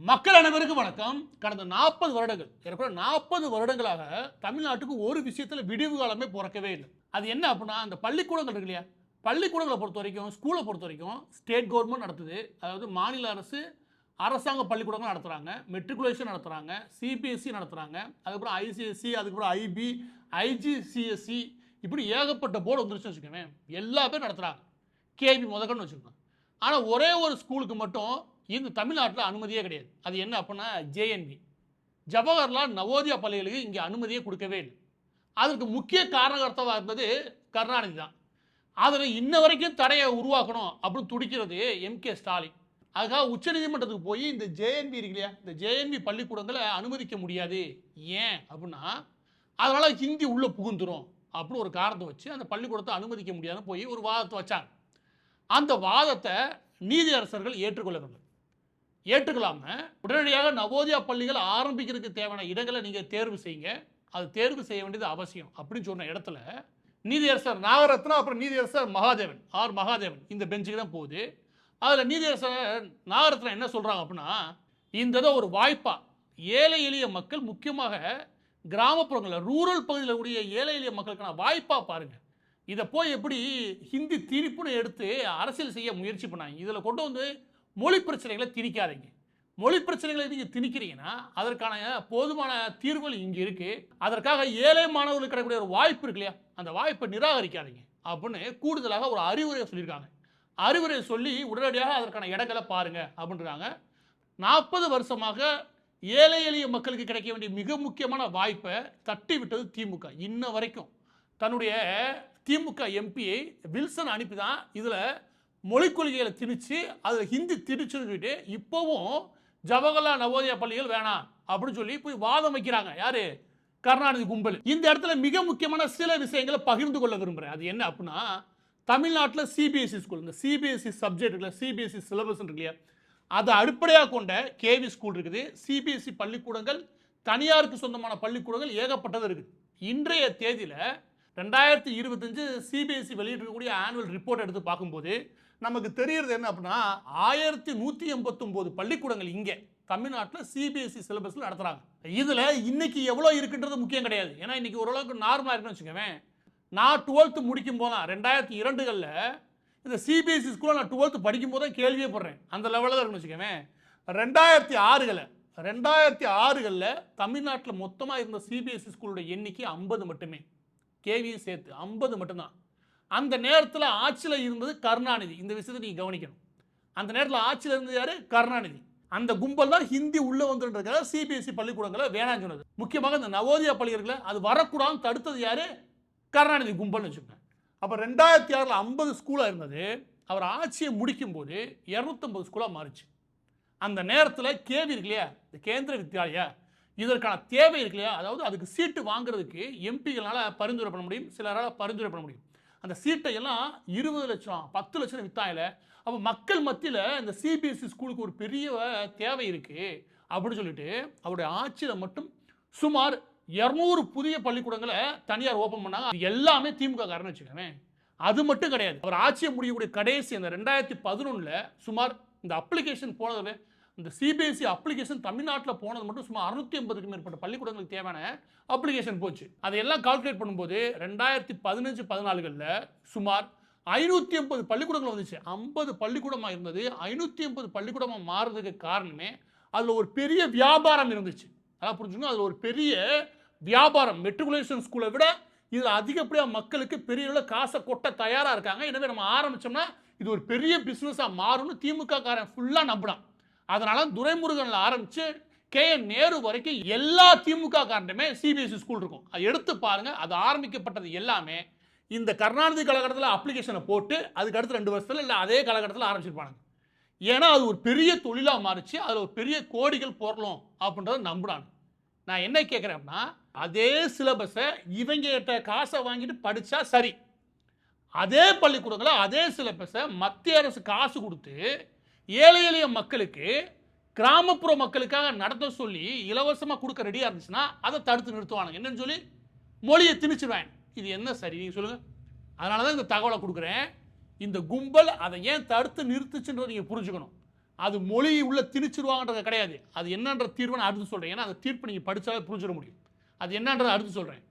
மக்கள் அனைவருக்கும் வணக்கம். கடந்த 40 வருடங்கள், ஏறக்குறைய 40 வருடங்களாக தமிழ்நாட்டுக்கு ஒரு விஷயத்துல விடிவு காலமே பிறக்கவே இல்லை. அது என்ன அப்படின்னா, அந்த பள்ளிக்கூடங்கள் இருக்கு இல்லையா, பள்ளிக்கூடங்களை பொறுத்த வரைக்கும், ஸ்கூலை பொறுத்த வரைக்கும் ஸ்டேட் கவர்மெண்ட் நடத்துது. அதாவது மாநில அரசு அரசாங்க பள்ளிக்கூடங்கள் நடத்துகிறாங்க, மெட்ரிகுலேஷன் நடத்துகிறாங்க, சிபிஎஸ்சி நடத்துகிறாங்க, அதுக்கப்புறம் ஐசிஎஸ்சி, அதுக்கப்புறம் ஐபி, ஐஜிசிஎஸ்சி, இப்படி ஏகப்பட்ட போர்டு வந்துருச்சுன்னு வச்சுக்கோங்க. எல்லா பேரும் நடத்துகிறாங்க, கேபி முதக்கன்னு வச்சுக்கோங்க. ஆனால் ஒரே ஒரு ஸ்கூலுக்கு மட்டும் இந்த தமிழ்நாட்டில் அனுமதியே கிடையாது. அது என்ன அப்படின்னா ஜேஎன்பி, ஜவஹர்லால் நவோதயா பள்ளிகளுக்கு இங்கே அனுமதியே கொடுக்கவே இல்லை. அதற்கு முக்கிய காரணகர்த்தாவாக இருந்தது கருணாநிதி தான். அதில் இன்ன வரைக்கும் தடையை உருவாக்கணும் அப்படின்னு துடிக்கிறது எம்கே ஸ்டாலின். அதுக்காக உச்சநீதிமன்றத்துக்கு போய் இந்த ஜேஎன்பி இருக்கு இல்லையா, இந்த ஜேஎன்பி பள்ளிக்கூடங்களை அனுமதிக்க முடியாது. ஏன் அப்படின்னா அதனால் ஹிந்தி உள்ளே புகுந்துரும் அப்படின்னு ஒரு காரணத்தை வச்சு அந்த பள்ளிக்கூடத்தை அனுமதிக்க முடியாதுன்னு போய் ஒரு வாதத்தை வச்சாங்க. அந்த வாதத்தை நீதியரசர்கள் ஏற்றுக்கொள்ளவில்லை. ஏற்றுக்கொள்ளாமல் உடனடியாக நவோதயா பள்ளிகள் ஆரம்பிக்கிறதுக்கு தேவையான இடங்களை நீங்கள் தேர்வு செய்யுங்க, அது தேர்வு செய்ய வேண்டியது அவசியம் அப்படின்னு சொன்ன இடத்துல நீதியரசர் நாகரத்னா அப்புறம் நீதியரசர் மகாதேவன் இந்த பெஞ்சுக்கு தான் போகுது. அதில் நீதியரசர் நாகரத்னா என்ன சொல்கிறாங்க அப்படின்னா, இந்த ஒரு வாய்ப்பா ஏழை எளிய மக்கள், முக்கியமாக கிராமப்புறங்களில் ரூரல் பகுதியில் கூடிய ஏழை எளிய மக்களுக்கான வாய்ப்பாக பாருங்கள். இதை போய் எப்படி ஹிந்தி திணிப்புன்னு எடுத்து அரசியல் செய்ய முயற்சி பண்ணாங்க. இதில் கொண்டு வந்து மொழி பிரச்சனைகளை திணிக்காதீங்க. மொழி பிரச்சனைகளை நீங்கள் திணிக்கிறீங்கன்னா அதற்கான போதுமான தீர்வுகள் இங்கே இருக்குது. அதற்காக ஏழை மாணவர்களுக்கு கிடைக்கக்கூடிய ஒரு வாய்ப்பு இருக்கு இல்லையா, அந்த வாய்ப்பை நிராகரிக்காதீங்க அப்படின்னு கூடுதலாக ஒரு அறிவுரையை சொல்லியிருக்காங்க. அறிவுரையை சொல்லி உடனடியாக அதற்கான இடங்களை பாருங்கள் அப்படின்றாங்க. 40 வருஷமாக ஏழை எளிய மக்களுக்கு கிடைக்க வேண்டிய மிக முக்கியமான வாய்ப்பை தட்டி விட்டது திமுக. இன்ன வரைக்கும் தன்னுடைய திமுக எம்பியை வில்சன் அனுப்பி தான் இதில் மொழிக் கொள்கைகளை திணிச்சு அதில் ஹிந்தி திணிச்சுன்னு சொல்லிட்டு இப்போவும் ஜவஹர்லால் நவோதயா பள்ளிகள் வேணாம் அப்படின்னு சொல்லி போய் வாதம் வைக்கிறாங்க. யாரு? கருணாநிதி கும்பல். இந்த இடத்துல மிக முக்கியமான சில விஷயங்களை பகிர்ந்து கொள்ள விரும்புகிறேன். அது என்ன அப்படின்னா, தமிழ்நாட்டில் சிபிஎஸ்சி ஸ்கூல், இந்த சிபிஎஸ்சி சப்ஜெக்ட் இருக்குல்ல, சிபிஎஸ்சி சிலபஸ் இருக்கு இல்லையா, அதை அடிப்படையாக கொண்ட கேவி ஸ்கூல் இருக்குது. சிபிஎஸ்சி பள்ளிக்கூடங்கள், தனியாருக்கு சொந்தமான பள்ளிக்கூடங்கள் ஏகப்பட்டது இருக்குது. இன்றைய தேதியில் 2025 சிபிஎஸ்சி வெளியிட்டிருக்கக்கூடிய ஆனுவல் ரிப்போர்ட் எடுத்து பார்க்கும்போது நமக்கு தெரியறது என்ன அப்படின்னா, 1189 பள்ளிக்கூடங்கள் இங்கே தமிழ்நாட்டில் சிபிஎஸ்சி சிலபஸில் நடத்துகிறாங்க. இதில் இன்னைக்கு எவ்வளோ இருக்குன்றது முக்கியம் கிடையாது. ஏன்னா இன்னைக்கு ஓரளவுக்கு நார்மலாக இருக்குன்னு வச்சுக்கோங்க. நான் 12th முடிக்கும் போது தான் 2002களில் இந்த சிபிஎஸ்சி ஸ்கூலில் நான் 12th படிக்கும் போது தான் கேள்வியே படுறேன். அந்த லெவலில் தான் இருக்குன்னு வச்சுக்கோங்க. 2006களில் தமிழ்நாட்டில் மொத்தமாக இருந்த சிபிஎஸ்சி ஸ்கூலோட எண்ணிக்கை 50 மட்டுமே, கேவியும் சேர்த்து 50 மட்டும்தான். அந்த நேரத்தில் ஆட்சியில் இருந்தது கருணாநிதி. இந்த விஷயத்தை நீங்கள் கவனிக்கணும். அந்த நேரத்தில் ஆட்சியில் இருந்தது யாரு? கருணாநிதி. அந்த கும்பல் தான் ஹிந்தி உள்ளே வந்துன்றதுக்காக சிபிஎஸ்சி பள்ளிக்கூடங்களை வேணான்னு சொன்னது. முக்கியமாக இந்த நவோதயா பள்ளிகளை அது வரக்கூடாதுன்னு தடுத்தது யாரு? கருணாநிதி கும்பல்னு வச்சுக்கோங்க. அப்போ 2006ல் 50 ஸ்கூலாக இருந்தது. அவர் ஆட்சியை முடிக்கும் போது 250 ஸ்கூலாக மாறிச்சு. அந்த நேரத்தில் கேவி இருக்கு இல்லையா, இந்த கேந்திர வித்யாலயா, இதற்கான தேவை இருக்கு இல்லையா, அதாவது அதுக்கு சீட்டு வாங்குறதுக்கு எம்பிகளால் பரிந்துரை பண்ண முடியும், சிலரால் பரிந்துரை பண்ண முடியும். அந்த சீட்டை எல்லாம் 20 லட்சம் 10 லட்சம் வித்தாயில. அப்போ மக்கள் மத்தியில் இந்த சிபிஎஸ்சி ஸ்கூலுக்கு ஒரு பெரிய தேவை இருக்குது அப்படின்னு சொல்லிட்டு அவருடைய ஆட்சியில் மட்டும் சுமார் 200 புதிய பள்ளிக்கூடங்களை தனியார் ஓப்பன் பண்ணாங்க. அது எல்லாமே திமுக காரன்னு வச்சுக்கோங்க. அது மட்டும் கிடையாது, அவர் ஆட்சியை முடியக்கூடிய கடைசி அந்த 2011ல் சுமார் இந்த அப்ளிகேஷன் போனதில், இந்த சிபிஎஸ்சி அப்ளிகேஷன் தமிழ்நாட்டில் போனது மட்டும் சுமார் 650க்கும் மேற்பட்ட பள்ளிக்கூடங்களுக்கு தேவையான அப்ளிகேஷன் போச்சு. அதையெல்லாம் கால்குலேட் பண்ணும்போது 2015-14களில் சுமார் 580 பள்ளிக்கூடங்கள் வந்துச்சு. 50 பள்ளிக்கூடமாக இருந்தது 580 பள்ளிக்கூடமாக மாறுறதுக்கு காரணமே அதில் ஒரு பெரிய வியாபாரம் இருந்துச்சு. அதான் புரிஞ்சுக்கணும், அதில் ஒரு பெரிய வியாபாரம். மெட்ரிகுலேஷன் ஸ்கூலை விட இதில் அதிகப்படியாக மக்களுக்கு பெரிய அளவில் காசை கொட்ட தயாராக இருக்காங்க. எனவே நம்ம ஆரம்பித்தோம்னா இது ஒரு பெரிய பிஸ்னஸாக மாறும்னு திமுக காரன் ஃபுல்லாக நம்பினான். அதனால துரைமுருகன்ல ஆரம்பிச்சு KN நேரு வரைக்கும் எல்லா திமுக காரனுமே சிபிஎஸ்சி ஸ்கூல் இருக்கும். அது எடுத்து பாருங்க. அது ஆரம்பிக்கப்பட்டது எல்லாமே இந்த கருணாநிதி காலகட்டத்தில் அப்ளிகேஷனை போட்டு அதுக்கு அடுத்து 2 வருஷத்துல இல்லை அதே காலகட்டத்தில் ஆரம்பிச்சிருப்பாங்க. ஏன்னா அது ஒரு பெரிய தொழிலாக மாறிச்சு, அதில் ஒரு பெரிய கோடிகள் போடலாம் அப்படின்றத நம்புறாங்க. நான் என்ன கேட்குறேன் அப்படின்னா, அதே சிலபஸை இவங்க கிட்ட காசை வாங்கிட்டு படித்தா சரி, அதே பள்ளிக்கூடங்களை அதே சிலபஸை மத்திய அரசு காசு கொடுத்து ஏழை எளிய மக்களுக்கு, கிராமப்புற மக்களுக்காக நடத்த சொல்லி இலவசமாக கொடுக்க ரெடியாக இருந்துச்சுன்னா அதை தடுத்து நிறுத்துவானுங்க. என்னன்னு சொல்லி மொழியை திணிச்சிருவாங்க. இது என்ன சரி நீங்கள் சொல்லுங்கள்? அதனால தான் இந்த தகவலை கொடுக்குறேன். இந்த கும்பல் அதை ஏன் தடுத்து நிறுத்துச்சுன்றதை நீங்கள் புரிஞ்சுக்கணும். அது மொழி உள்ள திணிச்சிருவாங்கன்றது கிடையாது. அது என்னன்ற தீர்வை நான் அடுத்து சொல்கிறேன். ஏன்னா அந்த தீர்ப்பு நீங்கள் படித்தாலே புரிஞ்சிட முடியும். அது என்னன்றதை அடுத்து சொல்கிறேன்.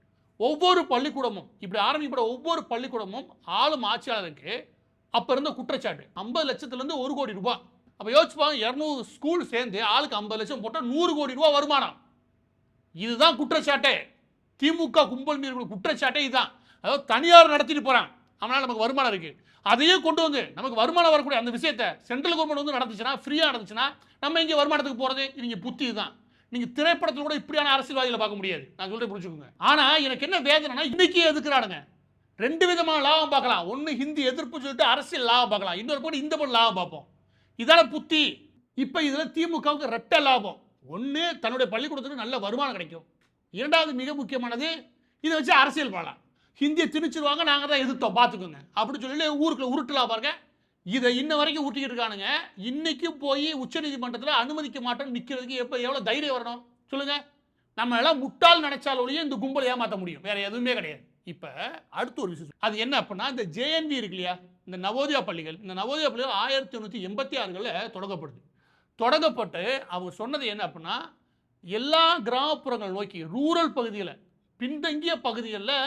ஒவ்வொரு பள்ளிக்கூடமும் இப்படி ஆரம்பிக்கப்பட ஒவ்வொரு பள்ளிக்கூடமும் ஆளும் ஆட்சியாளருக்கு அப்போ இருந்த குற்றச்சாட்டு 50 லட்சத்துலேருந்து 1 கோடி ரூபாய். அப்போ யோசிச்சுப்பாங்க, 200 ஸ்கூல் சேர்ந்து ஆளுக்கு 50 லட்சம் போட்டால் 100 கோடி ரூபாய் வருமானம். இதுதான் குற்றச்சாட்டே. திமுக கும்பல் மீது குற்றச்சாட்டே இதுதான். அதாவது தனியார் நடத்திட்டு போகிறான், அவனால் நமக்கு வருமானம் இருக்குது. அதையே கொண்டு வந்து நமக்கு வருமானம் வரக்கூடிய அந்த விஷயத்தை சென்ட்ரல் கவர்மெண்ட் வந்து நடந்துச்சுன்னா, ஃப்ரீயாக நடந்துச்சுன்னா நம்ம இங்கே வருமானத்துக்கு போகிறது. இவங்க புத்தி இதுதான். நீங்கள் திரைப்படத்தில் கூட இப்படியான அரசியல்வாதிகளை பார்க்க முடியாது. நான் சொல்கிறேன், புரிஞ்சுக்கோங்க. ஆனால் எனக்கு என்ன வேதனைனா, இன்னைக்கு எதுக்குறானுங்க 2 விதமான லாபம் பார்க்கலாம். ஒன்று ஹிந்தி எதிர்ப்பு சொல்லிட்டு அரசியல் லாபம் பார்க்கலாம், இன்னொரு போட்டு இந்த போட்டு லாபம் பார்ப்போம். இதான புத்தி. இப்போ இதில் திமுகவுக்கு ரெட்டை லாபம். ஒன்று, தன்னுடைய பள்ளிக்கூடத்துக்கு நல்ல வருமானம் கிடைக்கும். இரண்டாவது, மிக முக்கியமானது, இதை வச்சு அரசியல் பண்ணலாம். ஹிந்தியை திணிச்சிருவாங்க, நாங்கள் தான் எதிர்த்தோம் பார்த்துக்கோங்க அப்படின்னு சொல்லி ஊருக்குள்ள உருட்டலாம் பாருங்க. இதை இன்ன வரைக்கும் ஊட்டிக்கிட்டு இருக்கானுங்க. இன்னைக்கும் போய் உச்சநீதிமன்றத்தில் அனுமதிக்க மாட்டோம்னு நிற்கிறதுக்கு எவ்வளோ தைரியம் வரணும் சொல்லுங்க. நம்ம எல்லாம் முட்டாள் நினைச்சாலோடையே இந்த கும்பலை ஏமாற்ற முடியும், வேற எதுவுமே கிடையாது. இப்போ அடுத்து ஒரு விஷயம், அது என்ன அப்படின்னா, இந்த ஜேஎன்வி இருக்கு இல்லையா, இந்த நவோதயா பள்ளிகள். இந்த நவோதயா பள்ளிகள் 1886 தொடங்கப்படுது. தொடங்கப்பட்டு அவங்க சொன்னது என்ன அப்படின்னா, எல்லா கிராமப்புறங்கள் நோக்கி ரூரல் பகுதியில், பின்தங்கிய பகுதிகளில்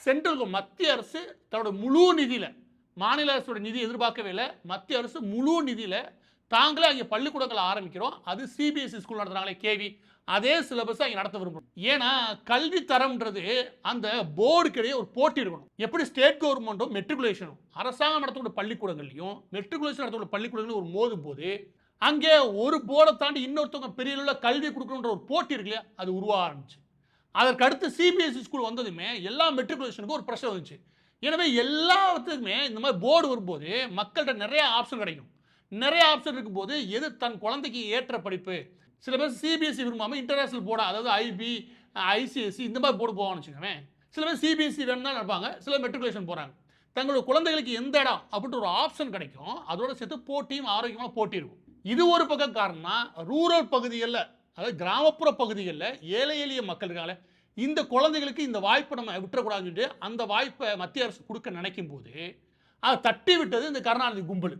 சென்ட்ரல் மத்திய அரசு தன்னோட முழு நிதியில், மாநில அரசோட நிதி எதிர்பார்க்கவே இல்லை, மத்திய அரசு முழு நிதியில் தாங்களே அங்கே பள்ளிக்கூடங்களை ஆரம்பிக்கிறோம். அது சிபிஎஸ்சி ஸ்கூல் நடத்துகிறாங்களே, கேவி, அதே சிலபஸ் அங்கே நடத்த விரும்புகிறோம். ஏன்னா கல்வி தரம்ன்றது அந்த போர்டுக்கிடையே ஒரு போட்டி இருக்கணும். எப்படி ஸ்டேட் கவர்மெண்ட்டும் மெட்ரிகுலேஷனும் அரசாங்கம் நடத்தக்கூடிய பள்ளிக்கூடங்களையும் மெட்ரிகுலேஷன் நடத்தக்கூடிய பள்ளிக்கூடங்களையும் ஒரு மோதும் போது, அங்கே ஒரு போர்டை தாண்டி இன்னொருத்தவங்க பெரிய அளவில் கல்வி கொடுக்கணுன்ற ஒரு போட்டி இருக்கு இல்லையா, அது உருவாக ஆரம்பிச்சு. அதற்கு அடுத்து சிபிஎஸ்சி ஸ்கூல் வந்ததுமே எல்லா மெட்ரிகுலேஷனுக்கும் ஒரு பிரச்சனை வந்துச்சு. எனவே எல்லாத்துக்குமே இந்த மாதிரி போர்டு வரும்போது மக்கள்கிட்ட நிறைய ஆப்ஷன் கிடைக்கும். நிறைய ஆப்ஷன் இருக்கும்போது எது தன் குழந்தைக்கு ஏற்ற படிப்பு, சில பேர் சிபிஎஸ்சி விரும்பாமல் இன்டர்நேஷனல் போர்டா, அதாவது ஐபி, ஐசிஎஸ்சி இந்த மாதிரி போர்டு போவான்னு வச்சுக்கோங்க. சில பேர் சிபிஎஸ்சி வேணும்னா நினைப்பாங்க, சில மெட்ரிகுலேஷன் போகிறாங்க. தங்களோட குழந்தைகளுக்கு எந்த இடம் அப்படின்ட்டு ஒரு ஆப்ஷன் கிடைக்கும். அதோட சேர்த்து போட்டியும் ஆரோக்கியமாக போட்டி இருக்கும். இது ஒரு பக்கம் காரணம்னா, ரூரல் பகுதிகளில், அதாவது கிராமப்புற பகுதிகளில் ஏழை எளிய மக்கள் இருக்காங்களே, இந்த குழந்தைகளுக்கு இந்த வாய்ப்பை நம்ம விட்டுறக்கூடாதுன்னு சொல்லிட்டு அந்த வாய்ப்பை மத்திய அரசு கொடுக்க நினைக்கும் போது அதை தட்டி விட்டது இந்த கருணாநிதி கும்பல்.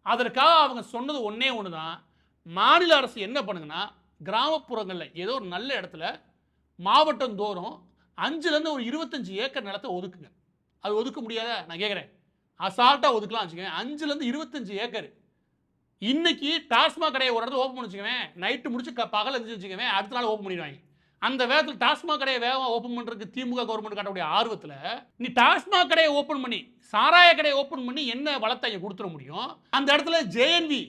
அதற்காக அவங்க சொன்னது ஒன்றே ஒன்று தான், மாநில அரசு என்ன பண்ணுங்கன்னா, கிராமப்புறங்களில் ஏதோ ஒரு நல்ல இடத்துல மாவட்டம் தோறும் 5லேருந்து ஒரு 25 ஏக்கர் நிலத்தை ஒதுக்குங்க. அது ஒதுக்க முடியாத நான் கேட்குறேன், அசால்ட்டாக ஒதுக்கலாம் வச்சுக்கோங்க. 5லேருந்து 25 ஏக்கர். இன்னைக்கு டாஸ்மாக் கடையை ஒரு இடத்துல ஓப்பன் பண்ணி வச்சுக்கவேன், நைட்டு முடிச்சு பகல் எழுந்து வச்சுக்கவேன், அடுத்த நாள் ஓப்பன் பண்ணிடுவாங்க. அந்த வேகத்தில் டாஸ்மாக் கடையை வேகமாக ஓப்பன் பண்ணுறதுக்கு திமுக கவர்மெண்ட் காட்டக்கூடிய ஆர்வத்தில், நீ டாஸ்மாக் கடையை ஓப்பன் பண்ணி சாராய கடையை ஓப்பன் பண்ணி என்ன வளத்தை இங்கே கொடுத்துட முடியும்? அந்த இடத்துல ஜேஎன்வி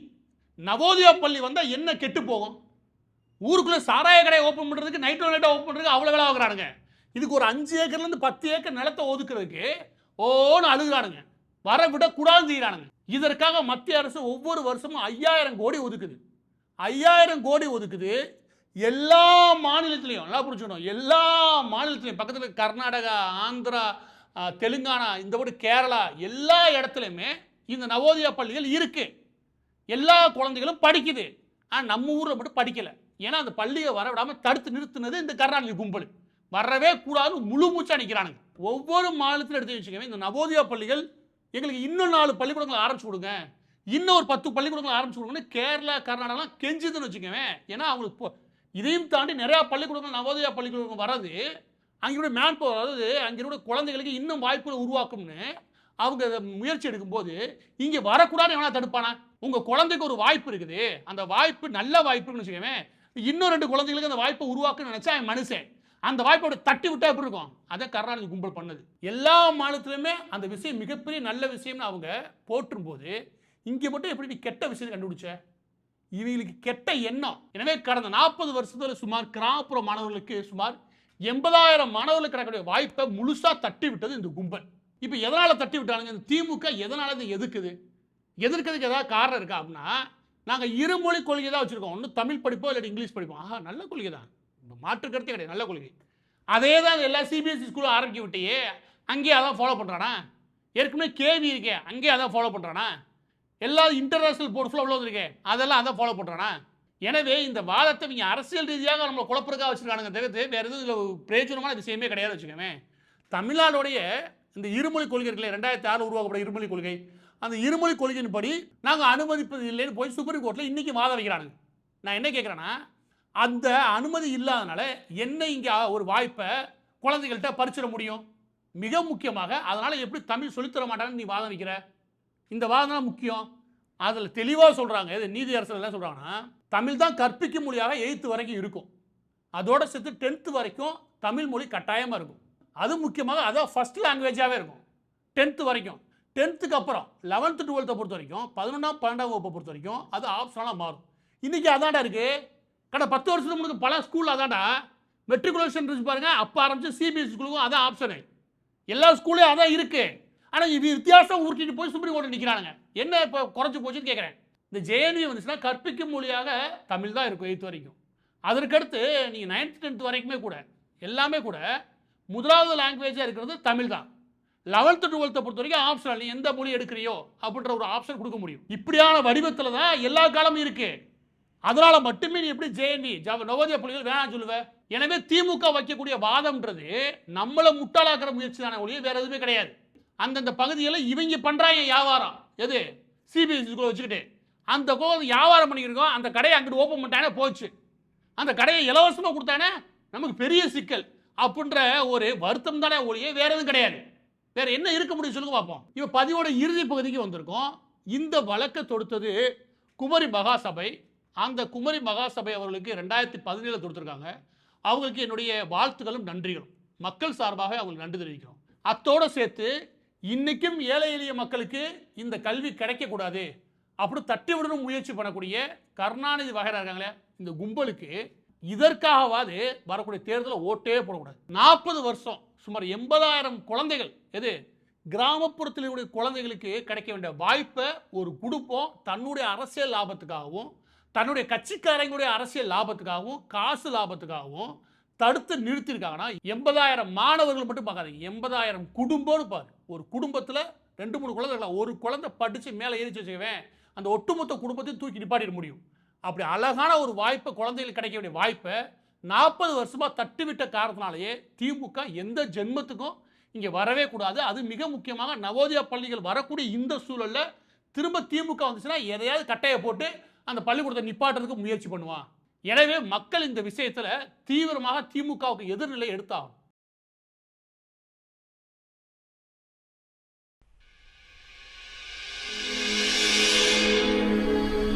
நவோதயா பள்ளி வந்தால் என்ன கெட்டு போகும்? ஊருக்குள்ளே சாராய கடையை ஓப்பன் பண்ணுறதுக்கு நைட்டோ நைட்டாக ஓப்பன் பண்ணுறதுக்கு அவ்வளோ வேலை ஆகுறானுங்க. இதுக்கு ஒரு 5 ஏக்கர்லேருந்து 10 ஏக்கர் நிலத்தை ஒதுக்குறதுக்கு ஓன்னு அழுகுறானுங்க, வர விடக்கூடாதுன்னு செய்கிறானுங்க. இதற்காக மத்திய அரசு ஒவ்வொரு வருஷமும் 5000 கோடி ஒதுக்குது. 5000 கோடி ஒதுக்குது. எல்லா மாநிலத்திலையும், நல்லா புரிஞ்சுக்கணும், எல்லா மாநிலத்திலையும், பக்கத்தில் கர்நாடகா, ஆந்திரா, தெலுங்கானா, இந்த போட்டு கேரளா, எல்லா இடத்துலையுமே இந்த நவோதயா பள்ளிகள் இருக்கு. எல்லா குழந்தைகளும் படிக்குது. ஆனால் நம்ம ஊரில் மட்டும் படிக்கலை. ஏன்னா அந்த பள்ளியை வர விடாமல் தடுத்து நிறுத்தினது இந்த கருணாநிதி கும்பல். வரவே கூடாதுன்னு முழு மூச்சா நிற்கிறானுங்க. ஒவ்வொரு மாநிலத்திலும் எடுத்து வச்சுக்கவே, இந்த நவோதயா பள்ளிகள் எங்களுக்கு இன்னும் 4 பள்ளிக்கூடங்களை ஆரம்பிச்சு கொடுங்க, இன்னும் ஒரு 10 பள்ளிக்கூடங்களை ஆரம்பிச்சு கொடுங்கன்னு கேரளா, கர்நாடகாலாம் கெஞ்சுதுன்னு வச்சுக்கவேன். ஏன்னா அவங்களுக்கு இதையும் தாண்டி நிறையா பள்ளிக்கூடங்கள் நவோதயா பள்ளிக்கூடங்கள் வர்றது அங்கே மேன் பவர், அதாவது அங்கே குழந்தைகளுக்கு இன்னும் வாய்ப்புகளை உருவாக்கும்னு அவங்க முயற்சி எடுக்கும்போது, இங்கே வரக்கூடாதுன்னு எவனா தடுப்பானா? உங்கள் குழந்தைக்கு ஒரு வாய்ப்பு இருக்குது, அந்த வாய்ப்பு நல்ல வாய்ப்புன்னு வச்சுக்கவேன், இன்னும் 2 குழந்தைகளுக்கு அந்த வாய்ப்பை உருவாக்குன்னு நினச்சா மனுஷன் அந்த வாய்ப்போட தட்டி விட்டா எப்படி இருக்கும்? அதை கருணாநிதி கும்பல் பண்ணது. எல்லா மாநிலத்திலுமே அந்த விஷயம் மிகப்பெரிய நல்ல விஷயம்னு அவங்க போற்றும் போது, இங்கே மட்டும் எப்படி நீ கெட்ட விஷயத்தை கண்டுபிடிச்ச? இவங்களுக்கு கெட்ட எண்ணம். எனவே கடந்த 40 வருஷத்துல சுமார் கிராமப்புற மாணவர்களுக்கு சுமார் 80,000 மாணவர்களுக்கு கிடைக்கக்கூடிய வாய்ப்பை முழுசா தட்டி விட்டது இந்த கும்பல். இப்போ எதனால தட்டி விட்டாங்க? இந்த திமுக எதனால இது எதுக்குது? எதிர்க்கிறதுக்கு ஏதாவது காரணம் இருக்கா அப்படின்னா, நாங்கள் இருமொழி கொள்கை தான் வச்சிருக்கோம். ஒன்று தமிழ் படிப்போம், இல்லாட்டி இங்கிலீஷ் படிப்போம். ஆஹா, நல்ல கொள்கை தான், மாற்று கருத்தே கிடையாது, நல்ல கொள்கை. அதே தான் எல்லா சிபிஎஸ்சி ஸ்கூலும் ஆரம்பிக்க விட்டையே, அங்கேயே அதான் ஃபாலோ பண்ணுறானா? ஏற்கனவே கேவி இருக்கே, அங்கேயே அதான் ஃபாலோ பண்ணுறானா? எல்லா இன்டர்நேஷனல் போர்டு ஃபுல்லாக உள்ள இருக்கே, அதெல்லாம் அதான் ஃபாலோ பண்ணுறானா? எனவே இந்த வாதத்தை இவங்க அரசியல் ரீதியாக நம்மளை குழப்பறதுக்காக வச்சுருக்கானுங்க தவிர்த்து வேறு எதுவும் இதில் பிரயோஜனமான விஷயமே கிடையாது வச்சுக்கோங்க. தமிழ்நாடுடைய இந்த இருமொழி கொள்கை இருக்குல்ல, 2006 உருவாக்கப்பட்ட இருமொழி கொள்கை, அந்த இருமொழி கொள்கையின்படி நாங்கள் அனுமதிப்பது இல்லைன்னு போய் சுப்ரீம் கோர்ட்டில் இன்னைக்கு வாதம் வைக்கிறானுங்க. நான் என்ன கேட்குறேன்னா, அந்த அனுமதி இல்லாதனால என்ன இங்கே ஒரு வாய்ப்பை குழந்தைகள்கிட்ட பறிச்சிட முடியும்? மிக முக்கியமாக அதனால் எப்படி தமிழ் சொல்லித்தர மாட்டாங்கன்னு நீ வாதம் வைக்கிற? இந்த வாதம் தான் முக்கியம். அதில் தெளிவாக சொல்கிறாங்க, இது நீதி அரசு என்ன சொல்கிறாங்கன்னா, தமிழ் தான் கற்பிக்கும் மொழியாக 8th வரைக்கும் இருக்கும். அதோட சேர்த்து 10th வரைக்கும் தமிழ் மொழி கட்டாயமாக இருக்கும். அது முக்கியமாக அதான் ஃபர்ஸ்ட் லாங்குவேஜாகவே இருக்கும் 10th வரைக்கும். 10th அப்புறம் 11th 12th பொறுத்த வரைக்கும் 11ஆம் 12ஆம் வகுப்பை பொறுத்த வரைக்கும் அது ஆப்ஷனலாக மாறும். இன்றைக்கி அதாண்டா இருக்குது. கடந்த 10 வருஷத்துக்கு முன்னாடி பல ஸ்கூலில் அதாண்டா மெட்ரிகுலேஷன் இருக்கு பாருங்க. அப்போ ஆரம்பிச்சு சிபிஎஸ்சி ஸ்கூலுக்கும் அதான் ஆப்ஷனு. எல்லா ஸ்கூல்லையும் அதான் இருக்குது. ஆனால் இது வித்தியாசம் ஊட்டிட்டு போய் சுப்ரீம் கோர்ட்டில் நிற்கிறானுங்க. என்ன இப்போ குறைச்சி போச்சுன்னு கேட்குறேன். இந்த ஜேஎன்யூ வந்துச்சுன்னா கற்பிக்கும் மொழியாக தமிழ் தான் இருக்கும் 8th வரைக்கும். அதற்கடுத்து நீங்கள் 9th 10th வரைக்குமே கூட எல்லாமே கூட முதலாவது லாங்குவேஜாக இருக்கிறது தமிழ் தான். 11th 12th பொறுத்த வரைக்கும் ஆப்ஷனல், நீ எந்த மொழி எடுக்கிறியோ அப்படின்ற ஒரு ஆப்ஷன் கொடுக்க முடியும். இப்படியான வடிவத்தில் தான் எல்லா காலமும் இருக்கு. அதனால மட்டுமே நீ எப்படி ஜேஎன்வி நவோதயா பள்ளிகள் வேணாம் சொல்லுவ? எனவே திமுக வைக்கக்கூடிய வாதம்ன்றது நம்மளை முட்டாளாக்குற முயற்சி தானே ஒழிய வேற எதுவுமே கிடையாது. அந்தந்த பகுதிகளில் இவங்க பண்றாங்க வியாபாரம். எது சிபிஎஸ்சி ஸ்கூல் வச்சுக்கிட்டு அந்த கோவில் வியாபாரம் பண்ணியிருக்கோம். அந்த கடையை அங்கிட்டு ஓப்பன் பண்ணிட்டானே போச்சு. அந்த கடையை இலவசமாக கொடுத்தானே நமக்கு பெரிய சிக்கல் அப்படின்ற ஒரு வருத்தம் தானே ஒழிய வேற எதுவும் கிடையாது. வேற என்ன இருக்க முடியும் சொல்லுங்க பார்ப்போம். இப்போ பதிவோட இறுதி பகுதிக்கு வந்திருக்கோம். இந்த வழக்கை தொடுத்தது குமரி மகாசபை. அந்த குமரி மகாசபை அவர்களுக்கு 2017 தொடுத்திருக்காங்க. அவங்களுக்கு என்னுடைய வாழ்த்துக்களும் நன்றிகளும் மக்கள் சார்பாக அவங்களுக்கு நன்றி தெரிவிக்கிறோம். அத்தோடு சேர்த்து இன்னைக்கும் ஏழை எளிய மக்களுக்கு இந்த கல்வி கிடைக்கக்கூடாது அப்படி தட்டி விடணும் முயற்சி பண்ணக்கூடிய கருணாநிதி வகைரா இருக்காங்களே, இந்த கும்பலுக்கு இதற்காகவாது வரக்கூடிய தேர்தலில் ஓட்டே போடக்கூடாது. 40 வருஷம் சுமார் 80,000 குழந்தைகள் எது கிராமப்புறத்தில் உள்ள குழந்தைகளுக்கு கிடைக்க வேண்டிய வாய்ப்பை ஒரு குடும்பம் தன்னுடைய அரசியல் லாபத்துக்காகவும் தன்னுடைய கட்சிக்காரங்களுடைய அரசியல் லாபத்துக்காகவும் காசு லாபத்துக்காகவும் தடுத்து நிறுத்திருக்காங்கன்னா 80,000 மாணவர்கள் மட்டும் பார்க்காதீங்க, 80,000 குடும்பம்னு பாரு. ஒரு குடும்பத்தில் 2-3 குழந்தைகள், ஒரு குழந்தை படித்து மேலே ஏறிச்சு வச்சுக்கவேன், அந்த ஒட்டுமொத்த குடும்பத்தையும் தூக்கி நிப்பாட்டிட முடியும். அப்படி அழகான ஒரு வாய்ப்பை குழந்தைகளுக்கு கிடைக்க வேண்டிய வாய்ப்பை 40 வருஷமாக தட்டிவிட்ட காரணத்தினாலேயே திமுக எந்த ஜென்மத்துக்கும் இங்கே வரவே கூடாது. அது மிக முக்கியமாக நவோதயா பள்ளிகள் வரக்கூடிய இந்த சூழலில் திரும்ப திமுக வந்துச்சுன்னா எதையாவது கட்டையை போட்டு அந்த பள்ளிக்கூடத்தை நிப்பாட்டுறதுக்கு முயற்சி பண்ணுவான். எனவே மக்கள் இந்த விஷயத்தில் தீவிரமாக திமுகவுக்கு எதிர்நிலை எடுத்தாகும்.